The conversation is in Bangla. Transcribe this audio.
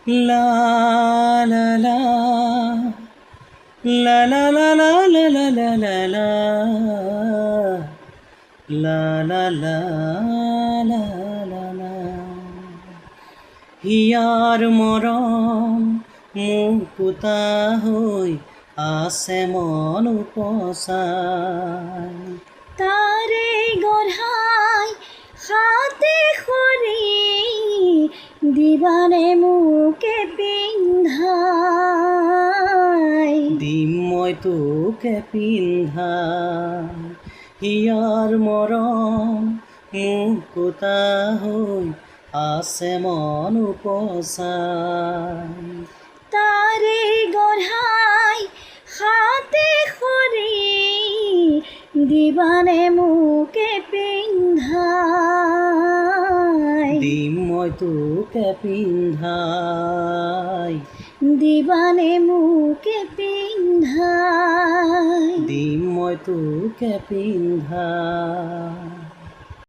লা লা লা লা লা লা লা লা লা লা লা লা লা লা লা লা লা হিয়ার মৰম মুকুতা হৈ আছে মন উপচাই তারে গঢ়াই হাতে খৰি দিবানে মোকে পিন্ধাই দিম মই তোকে পিন্ধাই হিয়াৰ মৰম মুকুতা হৈ আছে মন উপচাই তারে গঢ়াই হাতে খৰি দিবানে মোকে পিন্ধাই দিম মই তোকে পিন্ধাই দিবানে মোকে পিন্ধাই দিম মই তোকে পিন্ধাই